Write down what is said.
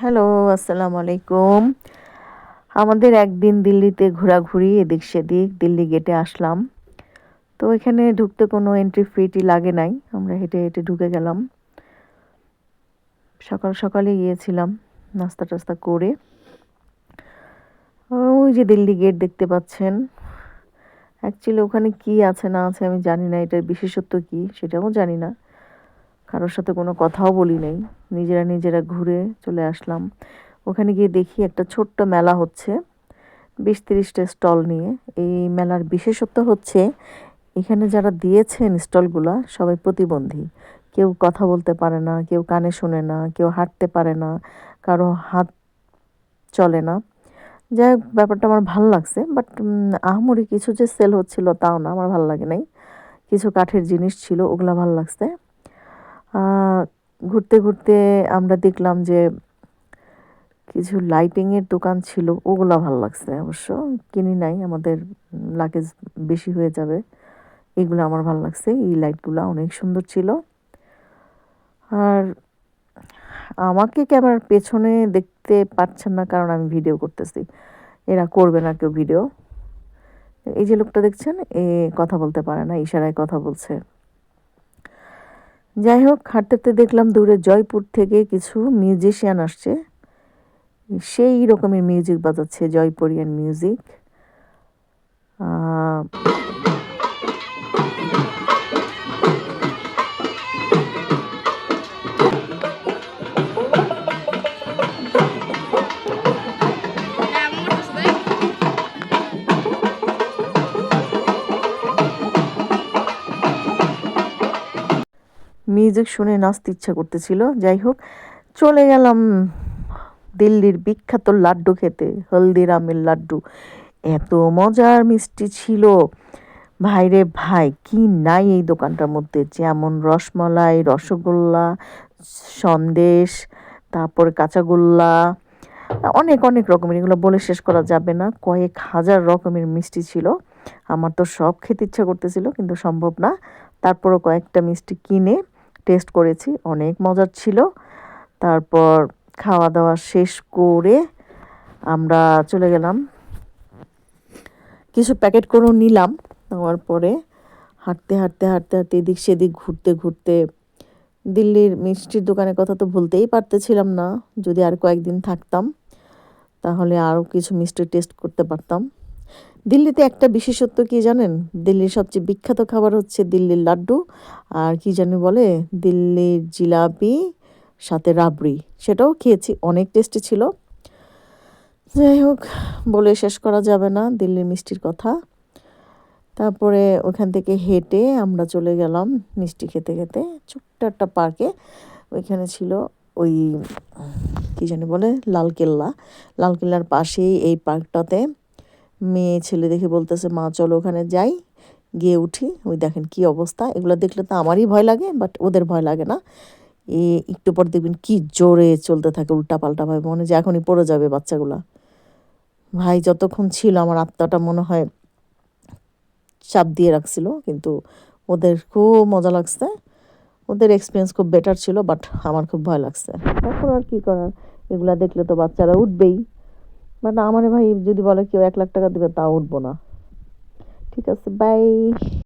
Hello, আসসালামু আলাইকুম। আমাদের একদিন দিল্লিতে ঘোরাঘুরি এদিক সেদিক, দিল্লি গেটে আসলাম। তো এখানে ঢুকতে কোনো এন্ট্রি ফি লাগে নাই। আমরা হেঁটে হেঁটে ঢুকে গেলাম। সকাল সকালে গিয়েছিলাম নাস্তা টাস্তা করে। ওই যে দিল্লি গেট দেখতে পাচ্ছেন। অ্যাকচুয়ালি ওখানে কি আছে না আছে আমি জানি না, এটার বিশেষত্ব কি সেটাও জানি না। কারোর সাথে কোনো কথাও বলি নাই। নিজেরা নিজেরা ঘুরে চলে আসলাম। ওখানে গিয়ে দেখি একটা ছোট্ট মেলা হচ্ছে ২০-৩০টা স্টল নিয়ে। এই মেলার বিশেষত্ব হচ্ছে এখানে যারা দিয়েছেন স্টলগুলা সবাই প্রতিবন্ধী। কেউ কথা বলতে পারে না, কেউ কানে শোনে না, কেউ হাঁটতে পারে না, কারো হাত চলে না। যাই হোক, ব্যাপারটা আমার ভাল লাগছে, বাট আহামরি কিছু যে সেল হচ্ছিল তাও না, আমার ভাল লাগে নাই। কিছু কাঠের জিনিস ছিল, ওগুলা ভাল লাগছে। ঘুরতে ঘুরতে আমরা দেখলাম যে কিছু লাইটিংয়ের দোকান ছিল, ওগুলা ভাল লাগছে। অবশ্য কিনি নাই, আমাদের লাগেজ বেশি হয়ে যাবে। এগুলো আমার ভাল লাগছে, এই লাইটগুলা অনেক সুন্দর ছিল। আর আমাকে ক্যামেরার পেছনে দেখতে পাচ্ছেন না কারণ আমি ভিডিও করতেছি। এরা করবে না কেউ ভিডিও। এই যে লোকটা দেখছেন, এ কথা বলতে পারে না, ইশারায় কথা বলছে। যাই হোক, হাঁটতে হাঁটতে দেখলাম দূরে জয়পুর থেকে কিছু মিউজিশিয়ান আসছে। সেই রকমের মিউজিক বাজাচ্ছে, জয়পুরিয়ান মিউজিক। মিউজিক শুনে নাচতে ইচ্ছা করতেছিল। যাই হোক, চলে গেলাম দিল্লির বিখ্যাত লাড্ডু খেতে, হলদিরামের লাড্ডু। এত মজার মিষ্টি ছিল ভাইরে ভাই, কি নাই এই দোকানটার মধ্যে! যেমন রসমালাই, রসগোল্লা, সন্দেশ, তারপরে কাঁচাগোল্লা, অনেক অনেক রকমের, এগুলো বলে শেষ করা যাবে না। কয়েক হাজার রকমের মিষ্টি ছিল। আমার তো সব খেতে ইচ্ছা করতেছিল, কিন্তু সম্ভব না। তারপরও কয়েকটা মিষ্টি কিনে টেস্ট করেছি, অনেক মজার ছিল। তারপর খাওয়া দাওয়া শেষ করে আমরা চলে গেলাম, কিছু প্যাকেট করেও নিলাম। নেওয়ার পরে হাঁটতে হাঁটতে হাঁটতে হাঁটতে এদিক সেদিক ঘুরতে ঘুরতে দিল্লির মিষ্টির দোকানের কথা তো ভুলতেই পারতেছিলাম না। যদি আর কয়েকদিন থাকতাম তাহলে আরও কিছু মিষ্টি টেস্ট করতে পারতাম। দিল্লিতে একটা বিশেষত্ব কি জানেন? দিল্লির সবচেয়ে বিখ্যাত খাবার হচ্ছে দিল্লির লাড্ডু, আর কি জানি বলে দিল্লির জিলাপি, সাথে রাবড়ি। সেটাও খেয়েছি, অনেক টেস্টি ছিল। যাই হোক, বলে শেষ করা যাবে না দিল্লির মিষ্টির কথা। তারপরে ওখান থেকে হেঁটে আমরা চলে গেলাম মিষ্টি খেতে খেতে ছোট্ট একটা পার্কে। ওইখানে ছিল ওই কী জানি বলে লালকেল্লা। লালকেল্লার পাশেই এই পার্কটাতে মেয়ে ছেলে দেখে বলতেছে, মা চলো ওখানে যাই, গিয়ে উঠি। ওই দেখেন কি অবস্থা! এগুলো দেখলে তো আমারই ভয় লাগে, বাট ওদের ভয় লাগে না। একটু পর দেখবেন কি জোরে চলতে থাকে উল্টাপাল্টা ভাবে, মনে যে এখনই পড়ে যাবে বাচ্চাগুলা। ভাই যতক্ষণ ছিল আমার আত্মাটা মনে হয় চাপ দিয়ে রাখছিল, কিন্তু ওদের খুব মজা লাগছে। ওদের এক্সপিরিয়েন্স খুব বেটার ছিল, বাট আমার খুব ভয় লাগছে। তারপর আর কি করার, এগুলা দেখলে তো বাচ্চারা উঠবেই। বাট আমার ভাই যদি বলে কেউ 1 লাখ টাকা দেবে তাও উঠবো না। ঠিক আছে, বাই।